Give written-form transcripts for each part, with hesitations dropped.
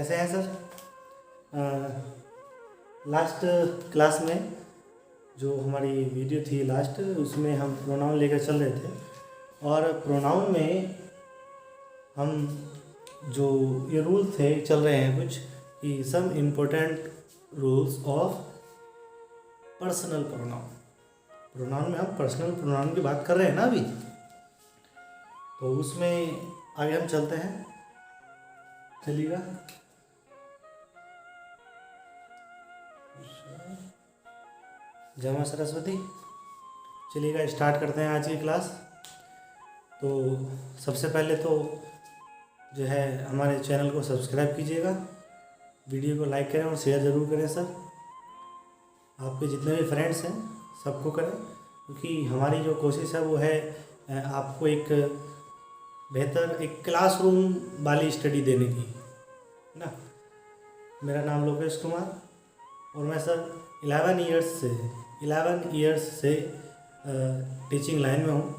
कैसे हैं sir? Last class में जो हमारी वीडियो थी लास्ट, उसमें हम प्रोनाउन लेकर चल रहे थे और प्रोनाउन में हम जो ये रूल थे चल रहे हैं कुछ कि some important rules of personal pronoun. Pronoun में हम पर्सनल प्रोनाउन की बात कर रहे हैं ना अभी, तो उसमें आगे हम चलते हैं। चलिएगा, जय मां सरस्वती। चलिएगा स्टार्ट करते हैं आज की क्लास। तो सबसे पहले तो जो है हमारे चैनल को सब्सक्राइब कीजिएगा, वीडियो को लाइक करें और शेयर ज़रूर करें सर। आपके जितने भी फ्रेंड्स हैं सबको करें, क्योंकि हमारी जो कोशिश है वो है आपको एक बेहतर एक क्लासरूम वाली स्टडी देने की ना। मेरा नाम लोकेश कुमार और मैं सर 11 इयर्स से टीचिंग लाइन में हूँ।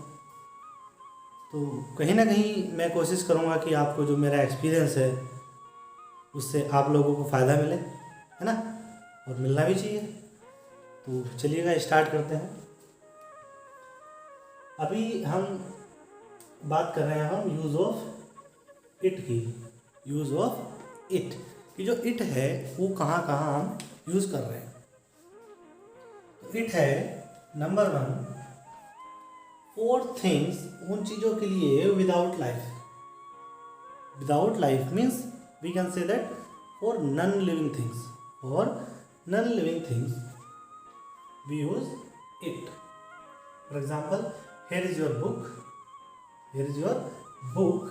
तो कहीं ना कहीं मैं कोशिश करूँगा कि आपको जो मेरा एक्सपीरियंस है उससे आप लोगों को फ़ायदा मिले, है ना, और मिलना भी चाहिए। तो चलिएगा स्टार्ट करते हैं। अभी हम बात कर रहे हैं हम यूज़ ऑफ इट की। यूज़ ऑफ इट कि जो इट है वो कहाँ कहाँ हम यूज़ कर रहे हैं। तो इट है नंबर 1, 4 थिंग्स, उन चीज़ों के लिए without life. Without life means we can say that for non living things. For non living things we use it. For example, here is your book,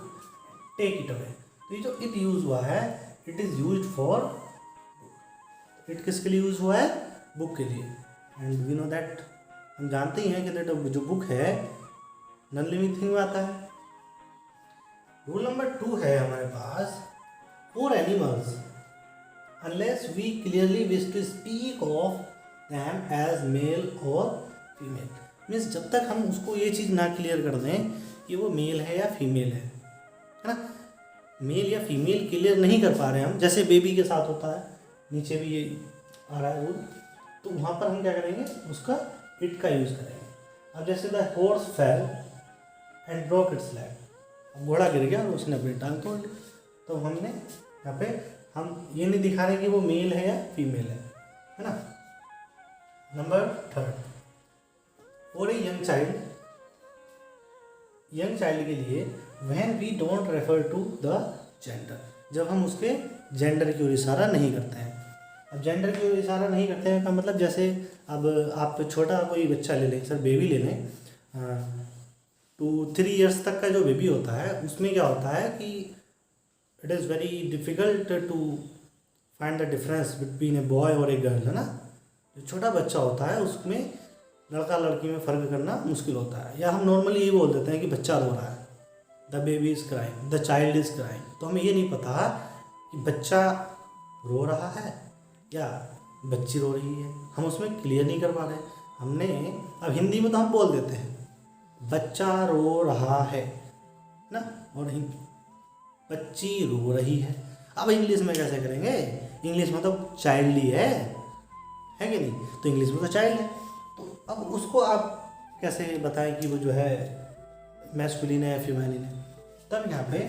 take it away। तो ये जो it use हुआ है, it is use for book. It किसके लिए use हुआ है? Book के लिए। एंड वी नो दैट, हम जानते ही हैं कि दैट जो बुक है नॉन लिविंग थिंग में आता है। रूल नंबर 2 है हमारे पास, for animals unless we clearly wish to speak of them as male और फीमेल। मीन्स जब तक हम उसको ये चीज़ ना क्लियर कर दें कि वो मेल है या फीमेल है ना। मेल या फीमेल क्लियर नहीं कर पा रहे हैं हम, जैसे बेबी के साथ होता है, नीचे भी ये आ रहा है रूल, तो वहाँ पर हम क्या करेंगे, उसका इट का यूज़ करेंगे। अब जैसे the horse fail and broke it's leg. अब घोड़ा गिर गया और उसने अपनी टांग तोड़ ली, तो हमने यहाँ पे हम ये नहीं दिखा रहे कि वो मेल है या फीमेल है ना। Number 3, for a young child के लिए when we don't refer to the gender, जब हम उसके जेंडर की ओर इशारा नहीं करते हैं। अब जेंडर की ओर इशारा नहीं करते हैं का मतलब, जैसे अब आप छोटा कोई बच्चा ले लें सर, बेबी ले लें, 2-3 ईयर्स तक का जो बेबी होता है उसमें क्या होता है कि it is very difficult to find the difference between a boy और ए गर्ल, है ना। जो छोटा बच्चा होता है उसमें लड़का लड़की में फ़र्क करना मुश्किल होता है, या हम नॉर्मली ये बोल देते हैं कि बच्चा रो रहा है, the baby is crying, the child is crying. तो हमें ये नहीं पता कि बच्चा रो रहा है या बच्ची रो रही है, हम उसमें क्लियर नहीं कर पा रहे। हमने अब हिंदी में तो हम बोल देते हैं बच्चा रो रहा है ना, और बच्ची रो रही है। अब इंग्लिश में कैसे करेंगे? इंग्लिश में तो चाइल्ड ही है कि नहीं, तो इंग्लिश में तो चाइल्ड है। तो अब उसको आप कैसे बताएं कि वो जो है मैस्कुलिन है या फीमेलिन है? तब यहाँ पे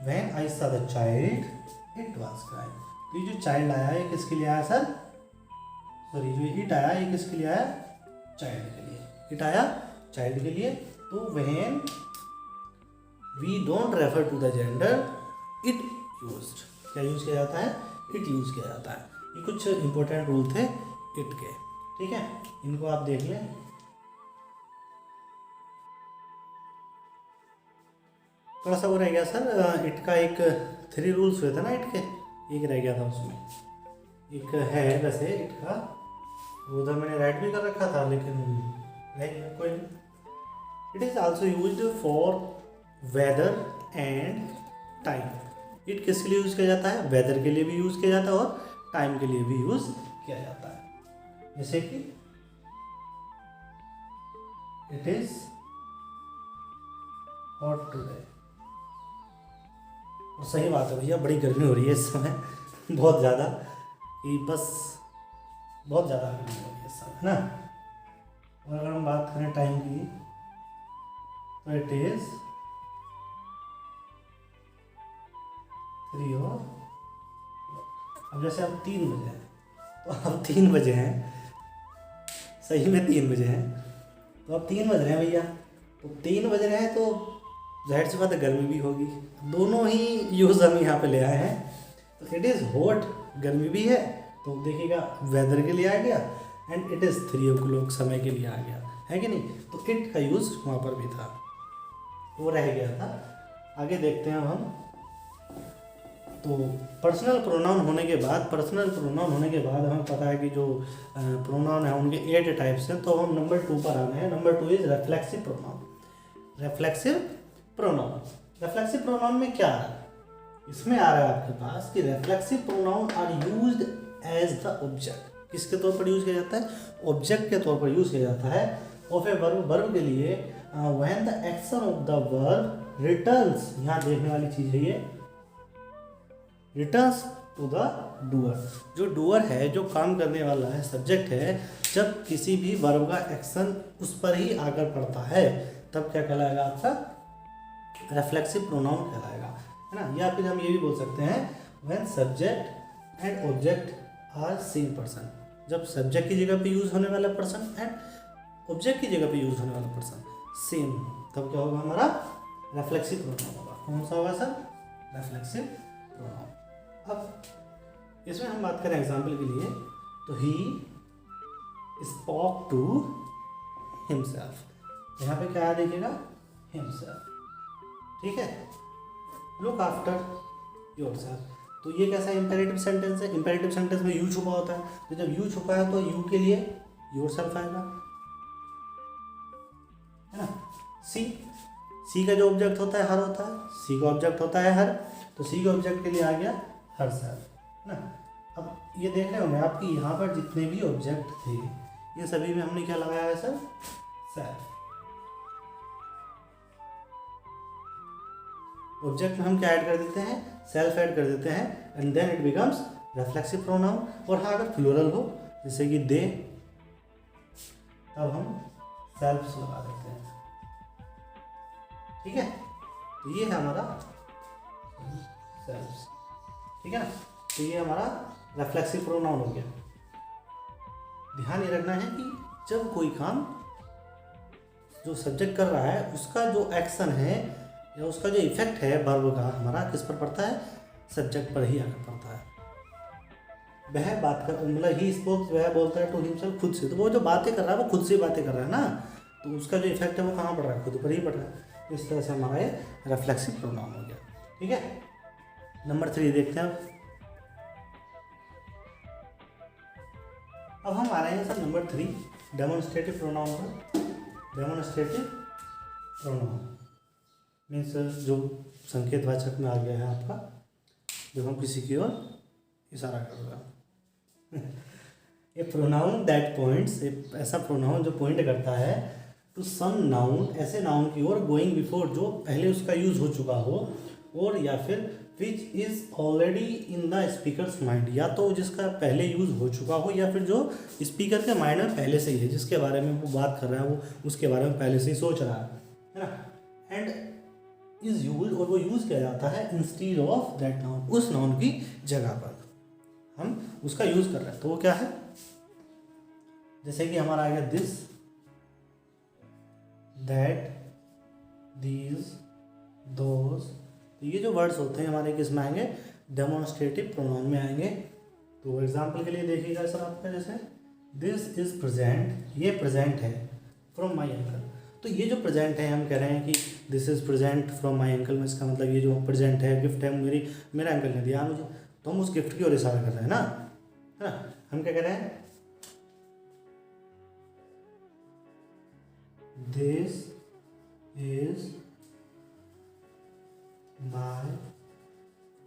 when I saw the child it was crying. तो ये जो चाइल्ड आया है किसके लिए आया सर? सॉरी, जो इट आया ये किसके लिए आया? चाइल्ड के लिए। इट आया चाइल्ड के लिए। तो when we don't refer to the gender, it used, क्या यूज किया जाता है? इट यूज किया जाता है। ये कुछ इंपॉर्टेंट रूल थे इट के, ठीक है, इनको आप देख लें। थोड़ा सा वो रह गया सर, इट का एक 3 रूल्स हुए थे ना इट के, एक रह गया था उसमें। एक है वैसे इट का, वो उधर मैंने राइट भी कर रखा था लेकिन रह गया, कोई नहीं। It is also used for weather and time. It किसके लिए यूज़ किया जाता है? वेदर के लिए भी यूज़ किया जाता है और टाइम के लिए भी यूज़ किया जाता है। जैसे कि इट इज हॉट टुडे, और सही बात है भैया, बड़ी गर्मी हो रही है इस समय। बहुत ज़्यादा, कि बस बहुत ज़्यादा गर्मी हो रही है इस समय, है ना। और अगर हम बात करें टाइम की, तो इट इज़ 3 और, अब जैसे अब 3 बजे हैं, तो अब 3 बजे हैं, सही में 3 बजे हैं, तो अब 3 बज रहे हैं भैया, तो 3 बज रहे हैं तो जाहिर सी बात है गर्मी भी होगी। दोनों ही यूज़ हम यहाँ पे ले आए हैं। तो इट इज़ हॉट, गर्मी भी है, तो देखिएगा वेदर के लिए आ गया, एंड इट इज़ 3 o'clock, समय के लिए आ गया, है कि नहीं। तो इट का यूज़ वहाँ पर भी था, वो रह गया था। आगे देखते हैं हम। तो पर्सनल प्रोनाउन होने के बाद हमें पता है कि जो प्रोनाउन है उनके 8 टाइप्स हैं। तो हम नंबर 2 पर आ गए हैं। Number 2 is reflexive pronoun. Reflexive pronoun में क्या आ रहा है? इसमें आ रहा है आपके पास कि reflexive pronoun are used as the object. किसके तौर पर यूज किया जाता है? ऑब्जेक्ट के तौर पर यूज किया जाता है ऑफ ए वर्ब, वर्ब के लिए। When the action of the verb returns, यहाँ देखने वाली चीज है ये, रिटर्न्स टू द डूअर। जो डूअर है, जो काम करने वाला है, सब्जेक्ट है, जब किसी भी वर्ब का एक्शन उस पर ही आकर पड़ता है, तब क्या कहलाएगा? आपका रेफ्लेक्सिव प्रोनाउन कहलाएगा, है ना। या फिर हम ये भी बोल सकते हैं when subject and object are same person. जब सब्जेक्ट की जगह पे यूज होने वाला पर्सन एंड ऑब्जेक्ट की जगह पे यूज होने वाला पर्सन सेम, तब क्या होगा? हमारा रेफ्लेक्सिव प्रोनाउन होगा। कौन सा होगा सर? रेफ्लेक्सिव प्रोनाउन। अब इसमें हम बात करें एग्जाम्पल के लिए, तो ही स्पोक टू हिमसेल्फ। यहाँ पे क्या है देखिएगा? हिमसेल्फ, ठीक है। Look after yourself. तो ये कैसा इंपेरेटिव सेंटेंस है? इंपेरेटिव सेंटेंस में यू छुपा होता है, तो जब यू छुपा है तो यू के लिए योरसेल्फ आएगा, है ना। सी का जो ऑब्जेक्ट होता है हर होता है, सी का ऑब्जेक्ट होता है हर, तो सी के ऑब्जेक्ट के लिए आ गया हर सेल्फ, है ना। अब ये देख रहे होंगे आपकी यहाँ पर जितने भी ऑब्जेक्ट थे, ये सभी में हमने क्या लगाया है सर? सेल्फ। ऑब्जेक्ट में हम क्या ऐड कर देते हैं? सेल्फ ऐड कर देते हैं, and then it becomes reflexive pronoun. और हाँ, अगर प्लूरल हो जैसे कि दे, तब हम सेल्फ लगा देते हैं, ठीक है। तो ये है हमारा सेल्फ, ठीक है ना। तो ये हमारा रेफ्लेक्सिव प्रोनाउन हो गया। ध्यान ये रखना है कि जब कोई काम जो सब्जेक्ट कर रहा है, उसका जो एक्शन है या उसका जो इफेक्ट है वर्ब का, हमारा किस पर पड़ता है? सब्जेक्ट पर ही आकर पड़ता है। वह बात कर, मतलब ही स्पोक, वह बोलता है टू हिमसेल्फ, खुद से। तो वो जो बातें कर रहा है वो खुद से बातें कर रहा है ना, तो उसका जो इफेक्ट है वो कहाँ पड़ रहा है? खुद पर ही पड़ रहा है। तो इस तरह से हमारा ये रेफ्लेक्सिव प्रोनाउन हो गया, ठीक है। नंबर 3 देखते हैं। अब हम आ रहे हैं सर नंबर 3, डेमोन्स्ट्रेटिव प्रोनाउन पर। डेमोन्स्ट्रेटिव प्रोनाउन मीन्स जो संकेतवाचक में आ गया है आपका, जब हम किसी की ओर इशारा कर रहे हैं। ये प्रोनाउन दैट पॉइंट्स, ऐसा प्रोनाउन जो पॉइंट करता है टू सम नाउन, ऐसे नाउन की ओर, गोइंग बिफोर, जो पहले उसका यूज हो चुका हो, और या फिर which is already in the speakers mind, या तो जिसका पहले यूज़ हो चुका हो, या फिर जो स्पीकर के माइंड में पहले से ही है, जिसके बारे में वो बात कर रहा है, वो उसके बारे में पहले से ही सोच रहा है ना। एंड इज़ यूज, और वो यूज़ किया जाता है इंस्टीड ऑफ दैट नाउन, उस नाउन की जगह पर हम उसका यूज़ कर रहे हैं। तो वो क्या है? जैसे कि हमारा आ गया दिस, दैट, दीज, दोज। तो ये जो वर्ड्स होते हैं हमारे किस में आएंगे? डेमोन्स्ट्रेटिव प्रोनाउन में आएंगे। तो एग्जांपल के लिए देखिएगा सर आपका, जैसे दिस इज प्रेजेंट, ये प्रेजेंट है फ्रॉम माय अंकल। तो ये जो प्रेजेंट है, हम कह रहे हैं कि this is present from my uncle में, इसका मतलब ये जो प्रेजेंट है, गिफ्ट है, मेरे अंकल ने दिया मुझे, तो हम उस गिफ्ट की ओर इशारा कर रहे हैं ना, है ना। हम क्या कह रहे हैं? This is my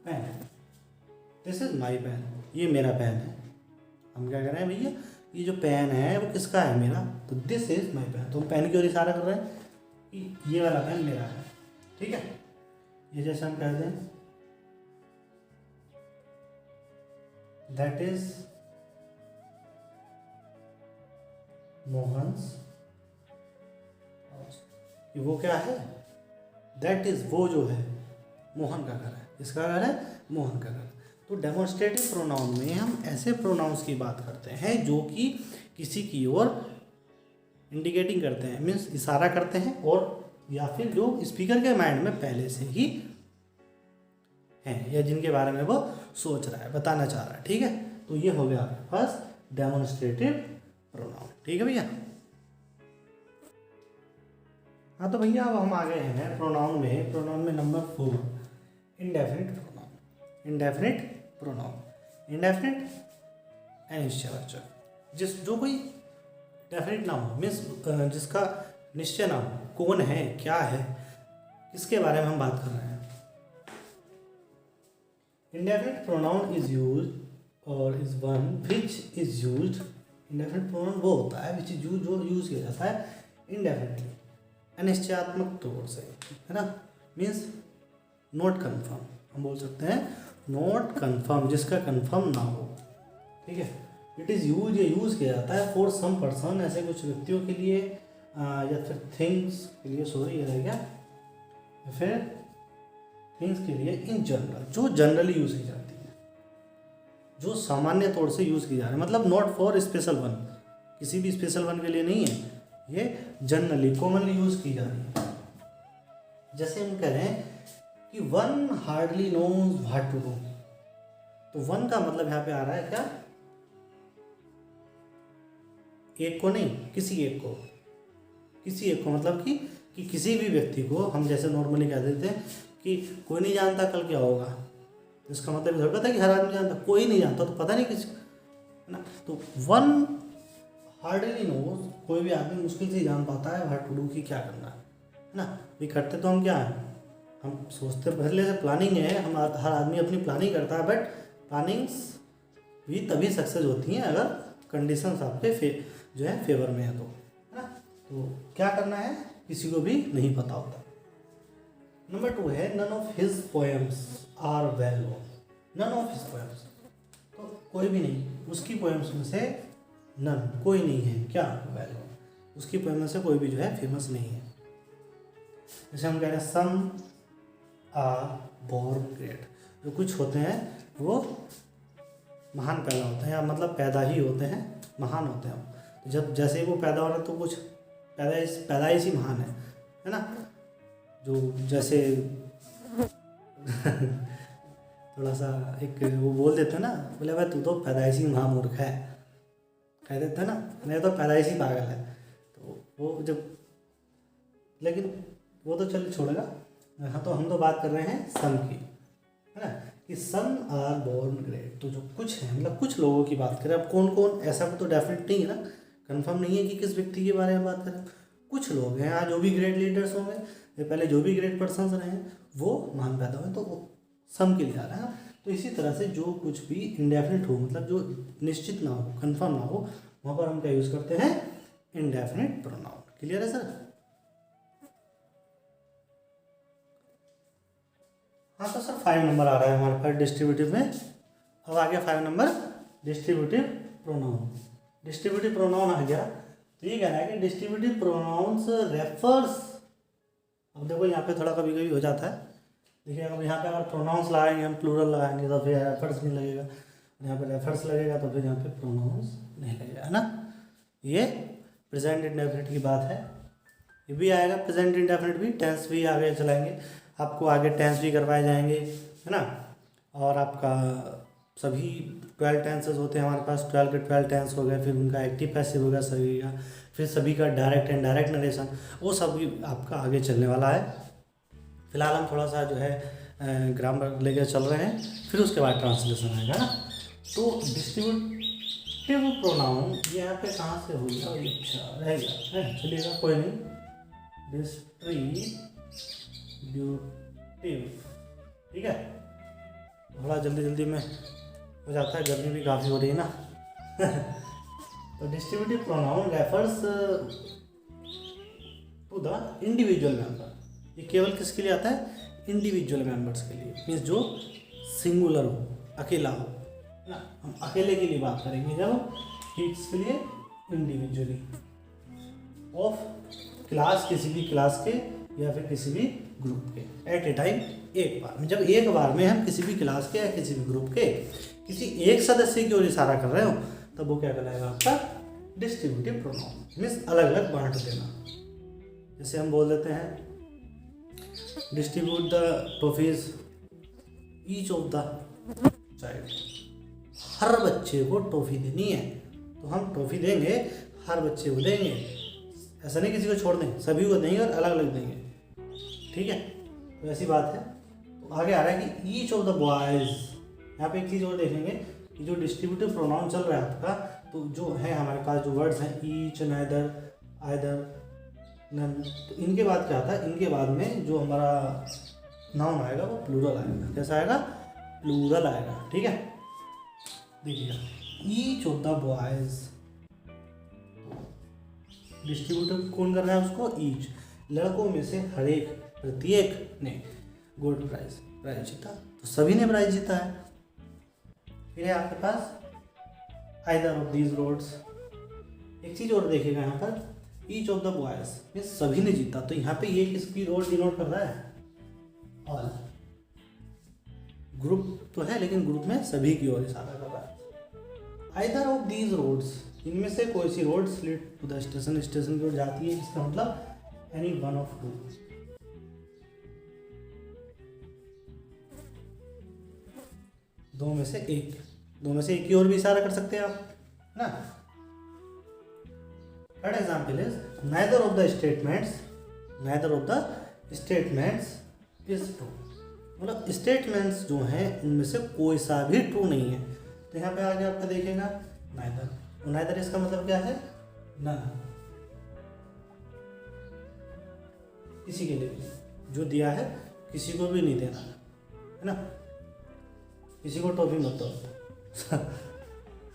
pen, this is my pen, ये मेरा पेन है। हम क्या कर रहे हैं भैया? ये जो पेन है वो किसका है? मेरा। तो दिस इज माई पेन, तो हम पेन की ओर इशारा कर रहे हैं कि ये वाला पेन मेरा है, ठीक है। ये जैसे हम कहते हैं दैट इज मोहन्स हाउस। कि वो क्या है, दैट इज वो जो है मोहन का घर है। किसका घर है, मोहन का घर। तो डेमोन्स्ट्रेटिव प्रोनाउन में हम ऐसे प्रोनाउंस की बात करते हैं जो कि किसी की ओर इंडिकेटिंग करते हैं, मीन्स इशारा करते हैं, और या फिर जो स्पीकर के माइंड में पहले से ही हैं या जिनके बारे में वो सोच रहा है, बताना चाह रहा है। ठीक है, तो ये हो गया आपके पास डेमोन्स्ट्रेटिव प्रोनाउन। ठीक है भैया। हाँ तो भैया अब हम आ गए हैं प्रोनाउन में। प्रोनाउन में number 4 indefinite pronoun. Indefinite pronoun, indefinite अनिश्चयवाचक, जो कोई डेफिनिट ना हो, मीन्स जिसका निश्चय ना हो, कौन है, क्या है, किसके बारे में हम बात कर रहे हैं। इंडेफिनिट प्रोनाउन इज यूज और is one which is use. Indefinite pronoun वो होता है विच इज यूज, जो यूज किया जाता है इंडेफिनिटली, अनिश्चयात्मक तौर से, है ना। मीन्स नॉट कन्फर्म, हम बोल सकते हैं नॉट कन्फर्म, जिसका कन्फर्म ना हो। ठीक है, इट इज़ यूज, ये यूज़ किया जाता है फॉर सम पर्सन, ऐसे कुछ व्यक्तियों के लिए या फिर थिंग्स के लिए, सॉरी ये रह गया, या फिर थिंग्स के लिए इन जनरल, जो जनरली यूज़ की जाती है, जो सामान्य तौर से यूज़ की जा रही है। मतलब नॉट फॉर स्पेशल वन, किसी भी स्पेशल वन के लिए नहीं है, ये जनरली कॉमनली यूज़ की जा रही है। जैसे हम कह रहे हैं कि one hardly knows what to do, तो वन का मतलब यहाँ पे आ रहा है क्या, एक को नहीं, किसी एक को, किसी एक को, मतलब कि किसी भी व्यक्ति को हम जैसे नॉर्मली कह देते हैं कि कोई नहीं जानता कल क्या होगा, इसका मतलब इधर पता है कि हर आदमी जानता, कोई नहीं जानता तो पता नहीं किसी, है ना। तो वन हार्डली नोज, कोई भी आदमी मुश्किल से जान पाता है व्हाट टू डू, की क्या करना है ना। भी करते तो हम क्या है, हम सोचते पहले से प्लानिंग है, हम हर आदमी अपनी प्लानिंग करता है, बट प्लानिंग्स भी तभी सक्सेस होती हैं अगर कंडीशंस आपके जो है फेवर में है, तो है ना। तो क्या करना है किसी को भी नहीं पता होता। नंबर 2 है none of his poems are well known. None of his poems, तो कोई भी नहीं, उसकी पोएम्स में से नन, कोई नहीं है, क्या वेल नोन, उसकी पोएम में से कोई भी जो है फेमस नहीं है। जैसे हम कह रहे हैं सम आर बोर्न ग्रेट, जो कुछ होते हैं वो महान पैदा होते हैं, या मतलब पैदा ही होते हैं, महान होते हैं। जब जैसे ही वो पैदा हो रहे तो कुछ पैदाइश ही महान है ना। जो जैसे थोड़ा सा एक वो बोल देते हैं ना, बोले भाई तू तो पैदाइशी महामूर्ख है, कह देते हैं ना, नहीं तो पैदाइशी पागल है। तो वो जब, लेकिन वो तो चल छोड़ेगा। हाँ, तो हम तो बात कर रहे हैं सन की, है ना, कि सन आर बोर्न ग्रेट। तो जो कुछ है, मतलब कुछ लोगों की बात करें, अब कौन कौन, ऐसा तो डेफिनेट नहीं है ना, कंफर्म नहीं है कि किस व्यक्ति के बारे में बात करें। कुछ लोग हैं आज जो भी ग्रेट लीडर्स होंगे, या पहले जो भी ग्रेट पर्सन्स रहे हैं, वो महान पैदा हुए, तो वो सम के लिए आ रहा है। तो इसी तरह से जो कुछ भी इंडेफिनिट हो, मतलब जो निश्चित ना हो, कंफर्म ना हो, वहाँ पर हम क्या यूज़ करते हैं, इंडेफिनिट प्रोनाउन। क्लियर है सर? हाँ तो सर 5 नंबर आ रहा है हमारे पास डिस्ट्रीब्यूटिव में। अब आ गया 5 number distributive pronoun. Distributive pronoun आ गया, तो ये कहना है कि डिस्ट्रीब्यूटिव प्रोनाउंस रेफर्स, अब देखो यहाँ पे थोड़ा कभी कभी हो जाता है, देखिए अब यहाँ पे अगर प्रोनाउंस लगाएंगे, हम प्लूरल लगाएंगे तो फिर रेफर्स नहीं लगेगा, यहाँ पे रेफर्स लगेगा तो फिर यहाँ पे प्रोनाउंस नहीं लगेगा, है ना। ये प्रेजेंट इंडेफिनिट की बात है, ये भी आएगा प्रेजेंट इंडेफिनिट भी, टेंस भी आगे चलाएंगे, आपको आगे टेंस भी करवाए जाएंगे, है ना। और आपका सभी 12 टेंसेस होते हैं हमारे पास, 12 के 12 टेंस हो गए, फिर उनका एक्टिव पैसिव हो गया सभी का, फिर सभी का डायरेक्ट एंड डायरेक्ट नरेशन, वो सब भी आपका आगे चलने वाला है। फिलहाल हम थोड़ा सा जो है ग्रामर लेकर चल रहे हैं, फिर उसके बाद ट्रांसलेशन आएगा ना। तो डिस्ट्रीब्यूटिव प्रोनाउन ये यहाँ पे कहाँ से हो गया, अच्छा रह गया है, चलिएगा कोई नहीं, डिस्ट्रीब्यूटिव, ठीक है। थोड़ा जल्दी जल्दी में हो जाता है, गर्मी भी काफ़ी हो रही है ना। तो distributive pronoun refers to the individual member, ये केवल किसके लिए आता है, इंडिविजुअल मेंबर्स के लिए, मीन्स जो सिंगुलर हो, अकेला हो, ना, हम अकेले के लिए बात करेंगे जब किड्स के लिए इंडिविजुअली, ऑफ क्लास, किसी भी क्लास के या फिर किसी भी ग्रुप के, एट ए टाइम, एक बार में। जब एक बार में हम किसी भी क्लास के या किसी भी ग्रुप के किसी एक सदस्य की ओर इशारा कर रहे हो तब वो क्या कहलाएगा आपका डिस्ट्रीब्यूटिव प्रोनाउन, मीन्स अलग अलग बांट देना। जैसे हम बोल देते हैं distribute the toffees each of the child, हर बच्चे को टॉफी देनी है तो हम टॉफी देंगे, हर बच्चे को देंगे, ऐसा नहीं किसी को छोड़ दें, सभी को देंगे और अलग अलग देंगे, ठीक है। तो ऐसी बात है। तो आगे आ रहा है कि ईच ऑफ द बॉयज़, यहाँ पे एक चीज़ और देखेंगे कि जो डिस्ट्रीब्यूटिव प्रोनाउन चल रहा है आपका, तो जो है हमारे पास जो वर्ड्स हैं ईच, नाइदर, आइदर, नन, तो इनके बाद क्या आता है, इनके बाद में जो हमारा नाउन आएगा वो प्लूरल आएगा। कैसा आएगा? प्लूरल आएगा, ठीक है। देखिएगा each of the boys, distributive कौन कर रहा है उसको? ईच, लड़कों में से हर एक, प्रत्येक ने गोल्ड प्राइज जीता, तो सभी ने प्राइज जीता है। फिर है आपके पास आइदर ऑफ दीज रोड्स। एक चीज और देखिएगा यहाँ पर, ईच ऑफ द बॉयज में सभी ने जीता, तो यहाँ पे ये किसकी रोड डिनोट कर रहा है? ऑल। ग्रुप तो है लेकिन ग्रुप में सभी की ओर इशारा कर रहा है। आइदर ऑफ दीज रोड्स, इनमें से कोई सी roads lead to the station, station की ओर जाती है, इसका मतलब एनी वन ऑफ टू, दो में से एक, दो में से एक की ओर भी इशारा कर सकते हैं आप, ना। Third example is neither of the statements, neither of the statements is true, मतलब स्टेटमेंट्स जो हैं उनमें से कोई सा भी ट्रू नहीं है। तो यहाँ पे आगे आपका देखेगा नाइदर, और नाइदर इसका मतलब क्या है? नन, किसी के लिए भी जो दिया है किसी को भी नहीं देना है ना, किसी को टॉफी मत दो।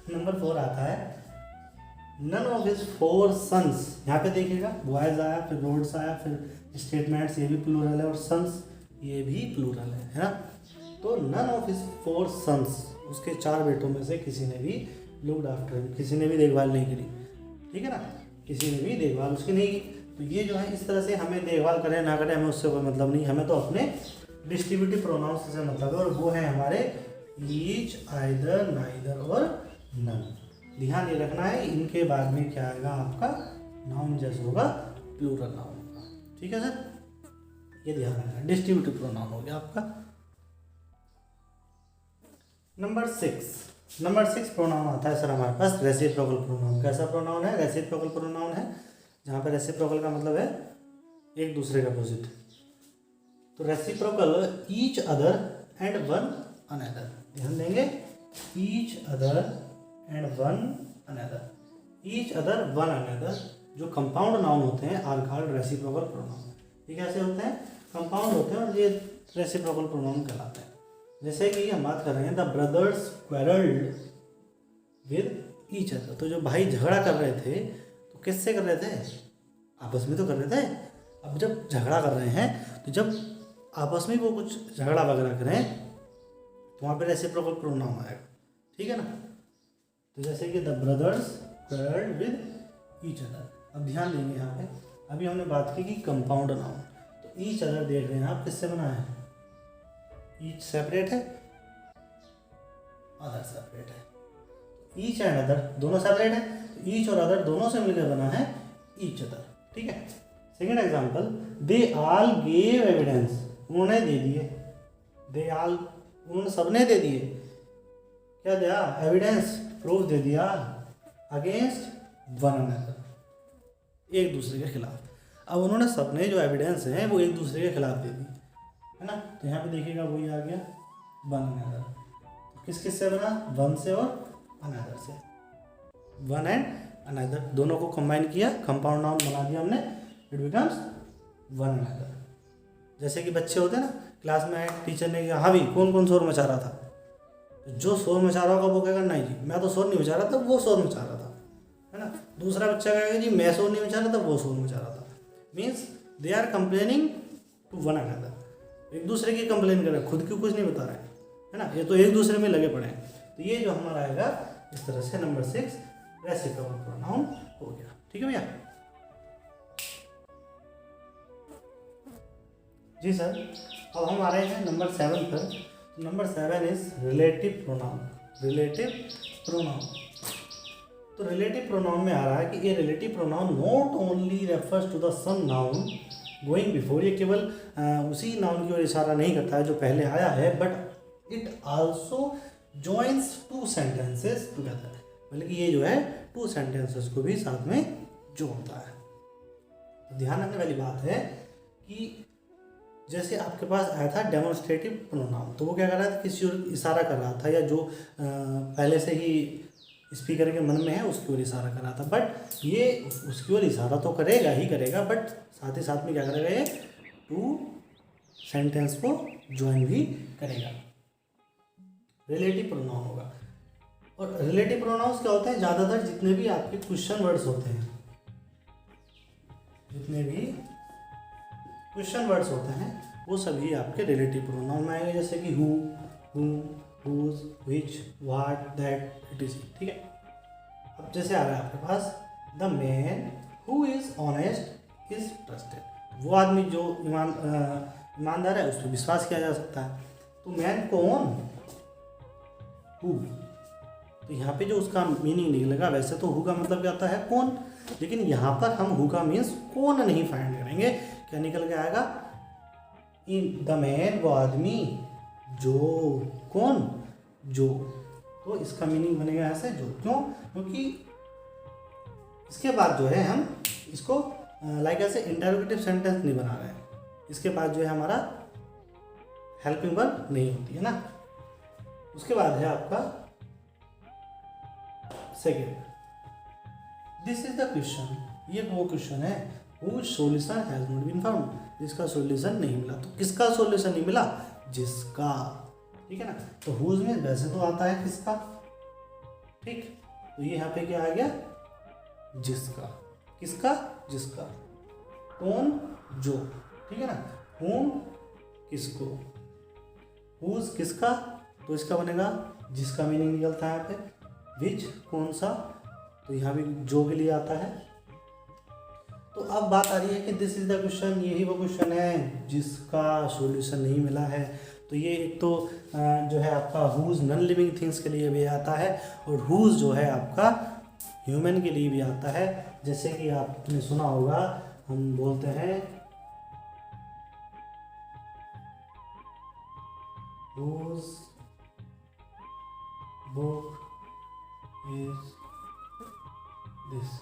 नंबर 4 आता है नन ऑफ हिज 4 सन्स। यहाँ पे देखिएगा बॉयज आया, फिर रोड्स आया, फिर स्टेटमेंट्स, ये भी प्लूरल है, और सन्स ये भी प्लूरल है ना। तो नन ऑफ हिज 4 सन्स, उसके 4 बेटों में से किसी ने भी लुक्ड आफ्टर, किसी ने भी देखभाल नहीं करी, ठीक है ना, किसी ने भी देखभाल उसकी नहीं की। तो ये जो है इस तरह से हमें देखभाल करें ना करें हमें उससे कोई मतलब नहीं, हमें तो अपने डिस्ट्रीब्यूटिव प्रोनाउंस से मतलब है, और वो है हमारे ईच, आइदर, नाइदर और नन। ध्यान ये रखना है इनके बाद में क्या आएगा आपका नाउन जैसे होगा प्लूरल नाउन होगा, ठीक है सर, ये ध्यान रखना। डिस्ट्रीब्यूटिव प्रोनाउन हो गया आपका। नंबर 6 प्रोनाउन आता है सर हमारे पास रेसिप्रोकल प्रोनाउन। कैसा प्रोनाउन है? रेसिप्रोकल प्रोनाउन है, जहाँ पर रेसिप्रोकल का मतलब है एक दूसरे का अपोजिट। तो reciprocal each other and one another, ध्यान देंगे, each other and one another, each other one another जो कंपाउंड नाउन होते हैं आर कॉल्ड रेसिप्रोकल प्रोनाउन। ये कैसे होते हैं? कंपाउंड होते हैं और ये रेसिप्रोकल प्रोनाउन कहलाते हैं। जैसे कि हम बात कर रहे हैं the brothers quarrelled with each other, तो जो भाई झगड़ा कर रहे थे तो किससे कर रहे थे? आपस में तो कर रहे थे। अब जब झगड़ा कर रहे हैं तो जब आपस में वो कुछ झगड़ा वगैरह करें तो वहाँ पे रेसिप्रोकल प्रोनाउन आएगा, ठीक है ना। तो जैसे कि the brothers quarrelled with each other. अब ध्यान देंगे यहाँ पे, अभी हमने बात की कि कंपाउंड नाउन, तो ईच अदर देख रहे हैं आप किससे बना है? ईच सेपरेट है, अदर सेपरेट है, ईच एंड अदर दोनों सेपरेट है, तो ईच और अदर दोनों से मिलकर बना है ईच अदर, ठीक है। Second example, they all gave evidence, उन्होंने दे दिए, दे ऑल उन्होंने सबने दे दिए, क्या दिया? एविडेंस, प्रूफ दे दिया अगेंस्ट वन अनदर, एक दूसरे के खिलाफ। अब उन्होंने सबने जो एविडेंस है वो एक दूसरे के खिलाफ दे दी, है ना। तो यहाँ पे देखिएगा वही आ गया वन अनदर, किस किस से बना? वन से और अनदर से, वन एंड अनदर दोनों को कंबाइन किया, कंपाउंड नाउन बना दिया हमने, इट बिकम्स वन अनदर। जैसे कि बच्चे होते हैं ना, क्लास में टीचर ने कहा हाँ भी कौन कौन शोर मचा रहा था, तो जो शोर मचा रहा होगा वो कहेगा नहीं जी मैं तो शोर नहीं मचा रहा था, वो शोर मचा रहा था, है ना। दूसरा बच्चा कहेगा जी मैं शोर नहीं मचा रहा था, वो शोर मचा रहा था। Means they are complaining to one another, एक दूसरे की कंप्लेन कर रहे हैं, खुद की कुछ नहीं बता रहे हैं, है ना। ये तो एक दूसरे में लगे पड़े हैं। तो तो ये जो हमारा आएगा इस तरह से नंबर 6 रेसिप्रोकल प्रोनाउन हो गया। ठीक है भैया। जी सर। अब हम आ रहे हैं नंबर 7 पर। Number 7 is relative pronoun. Relative pronoun, तो रिलेटिव प्रोनाउन में आ रहा है कि ये relative pronoun not only refers to the same noun going before, ये केवल उसी नाउन की ओर इशारा नहीं करता है जो पहले आया है, but it also joins two sentences together, मतलब कि ये जो है 2 सेंटेंसेस को भी साथ में जोड़ता है। तो ध्यान रखने वाली बात है कि जैसे आपके पास आया था डेमोन्स्ट्रेटिव प्रोनाउन, तो वो क्या कर रहा था, किसी और इशारा कर रहा था, या जो पहले से ही स्पीकर के मन में है उसकी ओर इशारा कर रहा था, बट ये उसकी ओर इशारा तो करेगा ही करेगा, बट साथ ही साथ में क्या करेगा, ये 2 सेंटेंस को ज्वाइन भी करेगा। रिलेटिव प्रोनाउन होगा। और रिलेटिव प्रोनाउंस क्या होते हैं, ज़्यादातर जितने भी आपके क्वेश्चन वर्ड्स होते हैं, जितने भी क्वेश्चन वर्ड्स होते हैं वो सभी आपके रिलेटिव प्रोनाउन में आएंगे, जैसे कि who, whose, which, what, that, etc। ठीक है। अब जैसे आ रहा है आपके पास the man who is honest is trusted, वो आदमी जो ईमानदार है उस पर विश्वास किया जा सकता है। तो मैन कौन, हु, तो यहाँ पे जो उसका मीनिंग निकलेगा, वैसे तो हु का मतलब क्या होता है कौन, लेकिन यहाँ पर हम हु का मीन्स कौन नहीं फाइंड करेंगे। क्या निकल के आएगा, इन द मैन, वो आदमी जो, कौन, जो, तो इसका मीनिंग बनेगा ऐसे जो, क्यों, क्योंकि इसके बाद जो है हम इसको लाइक ऐसे इंटरोगेटिव सेंटेंस नहीं बना रहे हैं, इसके बाद जो है हमारा हेल्पिंग वर्ब नहीं होती है ना। उसके बाद है आपका second, this is the question, ये वो क्वेश्चन है whose solution has not been found, जिसका सॉल्यूशन नहीं मिला। तो किसका सॉल्यूशन नहीं मिला, जिसका, ठीक है ना। तो whose में वैसे तो आता है किसका, ठीक, तो ये यहाँ पे क्या आ गया, जिसका, किसका, जिसका, कौन, जो, ठीक है ना, whom किसको, whose किसका, तो इसका बनेगा जिसका मीनिंग निकलता है यहाँ पे, which कौन सा, तो यहाँ भी जो के लिए आता है। तो अब बात आ रही है कि दिस इज द क्वेश्चन, यही वो क्वेश्चन है जिसका सॉल्यूशन नहीं मिला है। तो ये एक तो जो है आपका हुज नॉन लिविंग थिंग्स के लिए भी आता है, और हुज जो है आपका ह्यूमन के लिए भी आता है। जैसे कि आपने सुना होगा, हम बोलते हैं हुज बुक इज दिस,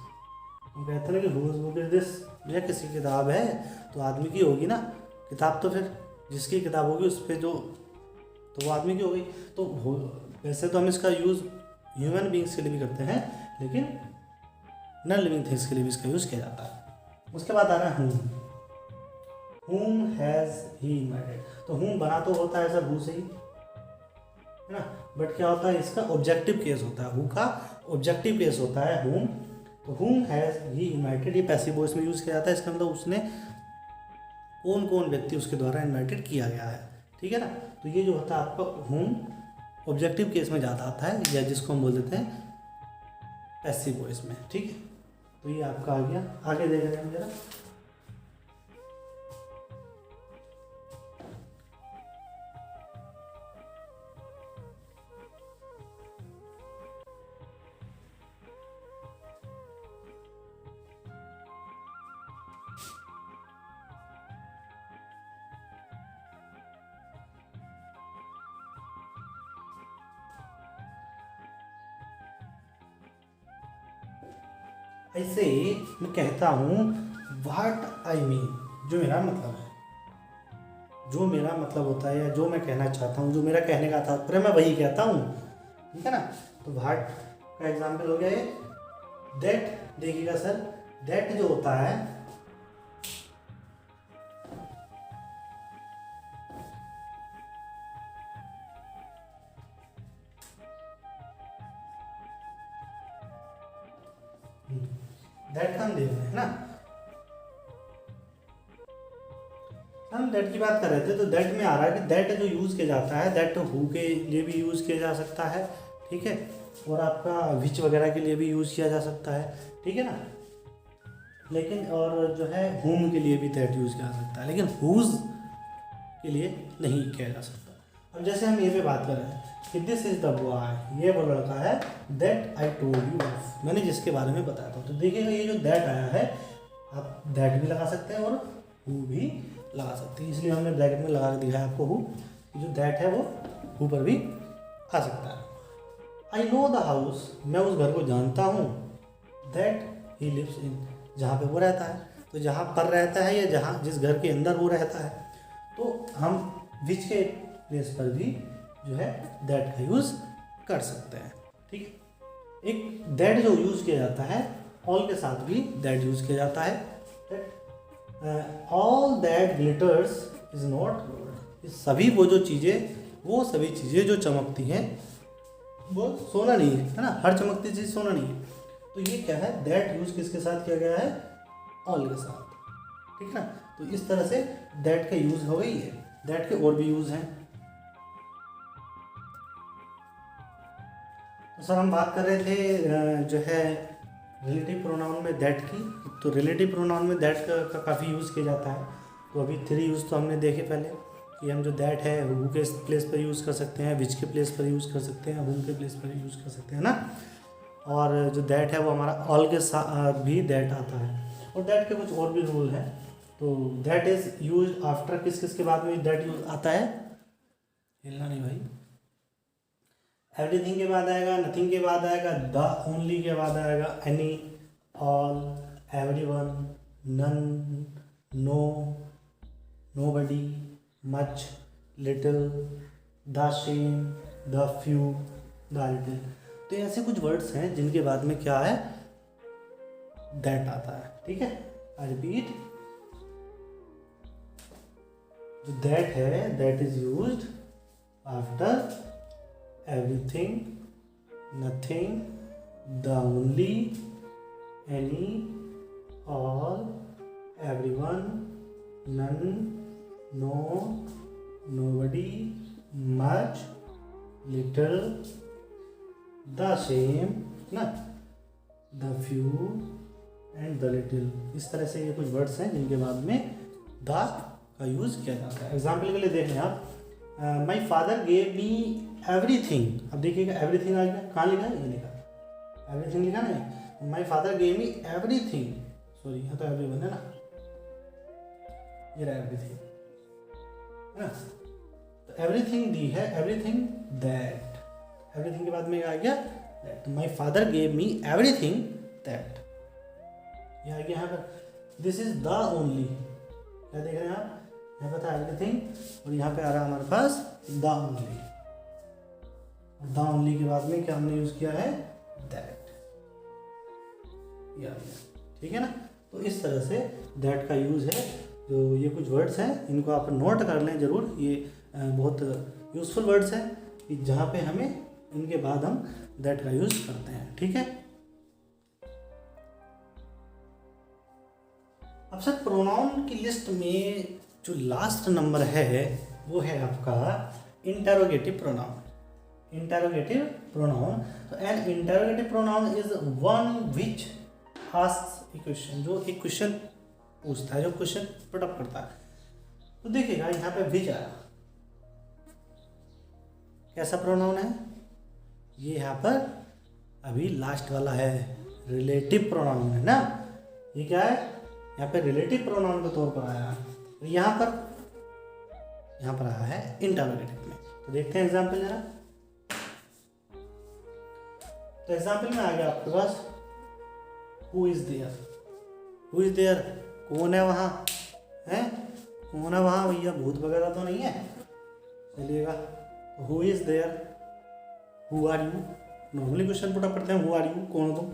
हम कहते हैं कि हुज बुक इज दिस, भैया किसी किताब है तो आदमी की होगी ना किताब, तो फिर जिसकी किताब होगी उस पर जो, तो वो आदमी की होगी। तो वैसे तो हम इसका यूज़ ह्यूमन बींग्स के लिए भी करते हैं, लेकिन नॉन लिविंग थिंग्स के लिए भी इसका यूज़ किया जाता है। उसके बाद आ रहा है whom हैज़ ही इन्वाइटेड, तो whom बना तो होता है सर who से ही, है ना, बट क्या होता है इसका ऑब्जेक्टिव केस होता है, who का ऑब्जेक्टिव केस होता है whom। तो whom हैज़ ही इन्वाइटेड, ये पैसिव वॉइस में यूज़ किया जाता है, इसका मतलब उसने कौन कौन व्यक्ति उसके द्वारा इन्वाइटेड किया गया है, ठीक है ना। तो ये जो होता है आपका whom ऑब्जेक्टिव केस में ज़्यादा आता है, या जिसको हम बोल देते हैं पैसिव वॉइस में, ठीक है। तो ये आपका आ गया, आगे देख रहे हैं जरा। ऐसे मैं कहता हूँ व्हाट आई मीन, जो मेरा मतलब है, जो मेरा मतलब होता है, या जो मैं कहना चाहता हूँ, जो मेरा कहने का तात्पर्य, मैं वही कहता हूँ, ठीक है ना। तो व्हाट का एग्जाम्पल हो गया ये दैट। देखिएगा सर, दैट जो होता है दैट हम देख रहे हैं ना, हम दैट की बात कर रहे थे। तो दैट में आ रहा है कि दैट जो यूज़ किया जाता है, दैट हु के लिए भी यूज़ किया जा सकता है, ठीक है। और आपका विच वगैरह के लिए भी यूज़ किया जा सकता है, ठीक है ना। लेकिन और जो है whom के लिए भी दैट यूज़ किया जा सकता है, लेकिन whose के लिए नहीं किया जा सकता। अब जैसे हम ये पे बात कर रहे हैं कि दिस इज द बॉय, ये वो लड़का है, that I told you of, मैंने जिसके बारे में बताया था। तो देखिएगा ये जो दैट आया है, आप दैट भी लगा सकते हैं और हु भी लगा सकते हैं, इसलिए हमने ब्रैकेट में लगा के दिखाया आपको हु। जो दैट है वो हु पर भी आ सकता है। आई नो द हाउस, मैं उस घर को जानता हूँ, दैट ही लिव्स इन, जहाँ पे वो रहता है। तो जहाँ पर रहता है या जहाँ जिस घर के अंदर वो रहता है, तो हम विच के प्लेस पर भी जो है दैट का यूज़ कर सकते हैं, ठीक है। एक दैट जो यूज़ किया जाता है, ऑल के साथ भी दैट यूज़ किया जाता है। All that glitters is not gold, सभी वो सभी चीज़ें जो चमकती हैं वो सोना नहीं है ना, हर चमकती चीज़ सोना नहीं है। तो ये क्या है, दैट यूज़ किसके साथ किया गया है, ऑल के साथ, ठीक है ना। तो इस तरह से दैट का यूज़ हो गई है। दैट के और भी यूज़ हैं। तो सर हम बात कर रहे थे जो है रिलेटिव प्रोनाउन में दैट की। तो रिलेटिव प्रोनाउन में दैट का काफ़ी यूज़ किया जाता है। तो अभी 3 यूज़ तो हमने देखे पहले कि हम जो दैट है हु के प्लेस पर यूज़ कर सकते हैं, विच के प्लेस पर यूज़ कर सकते हैं, हुम के प्लेस पर यूज़ कर सकते हैं ना। और जो दैट है वो हमारा ऑल के साथ भी दैट आता है। और दैट के कुछ और भी रूल हैं। तो दैट इज़ यूज आफ्टर, किस किस के बाद में दैट यूज आता है, हिलना नहीं भाई। एवरीथिंग के बाद आएगा, नथिंग के बाद आएगा, द ओनली के बाद आएगा, any, all, everyone, none, no, nobody, much, little, the same, the few, the little. तो ऐसे कुछ वर्ड्स हैं जिनके बाद में क्या है, दैट आता है, ठीक है। आई रिपीट, जो दैट है that is used after everything, nothing, the only, any, all, everyone, none, no, nobody, much, little, the same ना, the few and the little। इस तरह से ये कुछ वर्ड्स हैं जिनके बाद में द का यूज़ किया जाता है। एग्जाम्पल के लिए देख लें आप, my father gave me everything. अब देखिएगा एवरीथिंग आ गया, कहाँ लिखा है, ये लिखा, एवरीथिंग लिखा ना, my father gave me everything, sorry यहाँ तो एवरीवन है ना, ये रहा एवरीथिंग है ना। तो एवरीथिंग दी है, एवरीथिंग दैट, एवरीथिंग के बाद में आ गया that. My father gave me everything that, ये आ गया यहाँ पर। दिस इज द ओनली, क्या देख रहे हैं आप, यहाँ पर था एवरीथिंग और यहाँ पे आ रहा है हमारे पास द ओनली। द ओनली के बाद में क्या हमने यूज़ किया है, दैट, ये आ गया, ठीक है ना। तो इस तरह से दैट का यूज़ है। तो ये कुछ वर्ड्स हैं, इनको आप नोट कर लें ज़रूर, ये बहुत यूज़फुल वर्ड्स हैं कि जहाँ पे हमें इनके बाद हम दैट का यूज़ करते हैं, ठीक है। अब सर प्रोनाउन की लिस्ट में जो लास्ट नंबर है वो है आपका इंटरोगेटिव प्रोनाउन। इंटरोगेटिव प्रोनाउन, तो an interrogative pronoun is one which asks a question, जो एक क्वेश्चन पूछता है, जो क्वेश्चन पुट अप करता है। तो देखिएगा यहाँ पे विच आया, कैसा प्रोनाउन है ये, यहाँ पर अभी लास्ट वाला है, रिलेटिव प्रोनाउन है ना। ये क्या है, यहाँ पे रिलेटिव प्रोनाउन के तौर पर आया, यहाँ पर आया है इंटरोगेटिव में। तो देखते हैं एग्जाम्पल जरा। तो एग्जाम्पल में आ गया आपके पास, who is there, who is there, कौन है वहाँ, है कौन है वहाँ, भैया भूत वगैरह तो नहीं है, चलिएगा। Who is there, who are you, normally question put up करते हैं, हु आर यू, कौन हो तुम,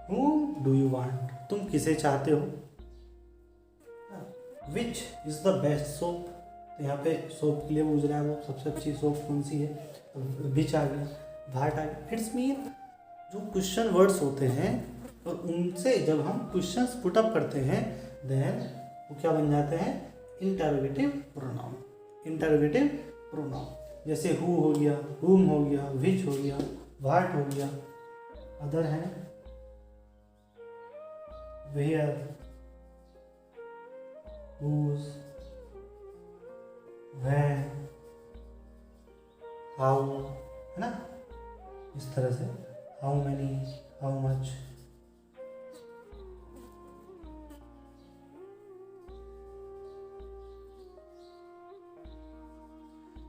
हु डू यू वांट, तुम किसे चाहते हो, which is the best soap, तो यहाँ पे सोप के लिए पूछ रहा है वो सबसे अच्छी सोप कौन सी है, तो विच आ गया, दैट आ गया। इट्स मीन जो क्वेश्चन वर्ड्स होते हैं और उनसे जब हम क्वेश्चंस पुट अप करते हैं देन वो क्या बन जाते हैं, इंटरोगेटिव प्रोनाउन, इंटरोगेटिव प्रोनाउन। जैसे हु हो गया, हुम हो गया, विच हो गया, व्हाट हो गया। अदर है वेयर, हुज, व्हेन, हाउ, है ना। इस तरह से हाउ मैनी, हाउ मच।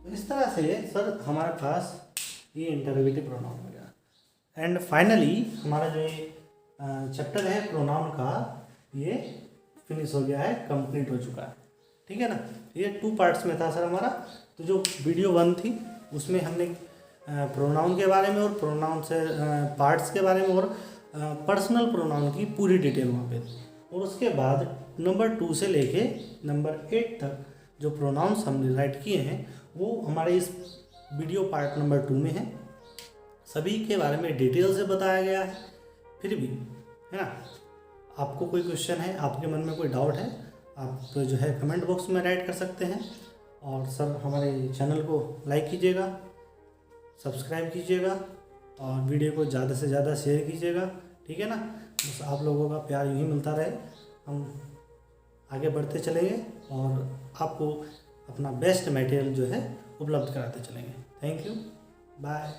तो इस तरह से सर हमारे पास ये इंटरोगेटिव प्रोनाउन हो गया। एंड फाइनली हमारा जो ये चैप्टर है प्रोनाउन का, ये फिनिश हो गया है, कंप्लीट हो चुका है। ठीक है ना। ये 2 पार्ट्स में था सर हमारा। तो जो वीडियो 1 थी उसमें हमने प्रोनाउन के बारे में और प्रोनाउन से पार्ट्स के बारे में और पर्सनल प्रोनाउन की पूरी डिटेल वहाँ पे थी। और उसके बाद नंबर 2 से लेके नंबर 8 तक जो प्रोनाउंस हमने राइट किए हैं वो हमारे इस वीडियो पार्ट नंबर 2 में है। सभी के बारे में डिटेल से बताया गया है। फिर भी है ना, आपको कोई क्वेश्चन है, आपके मन में कोई डाउट है, आप तो जो है कमेंट बॉक्स में राइट कर सकते हैं। और सर हमारे चैनल को लाइक कीजिएगा, सब्सक्राइब कीजिएगा और वीडियो को ज़्यादा से ज़्यादा शेयर कीजिएगा। ठीक है ना। बस आप लोगों का प्यार यूँ ही मिलता रहे, हम आगे बढ़ते चलेंगे और आपको अपना बेस्ट मटेरियल जो है उपलब्ध कराते चलेंगे। Thank you, bye.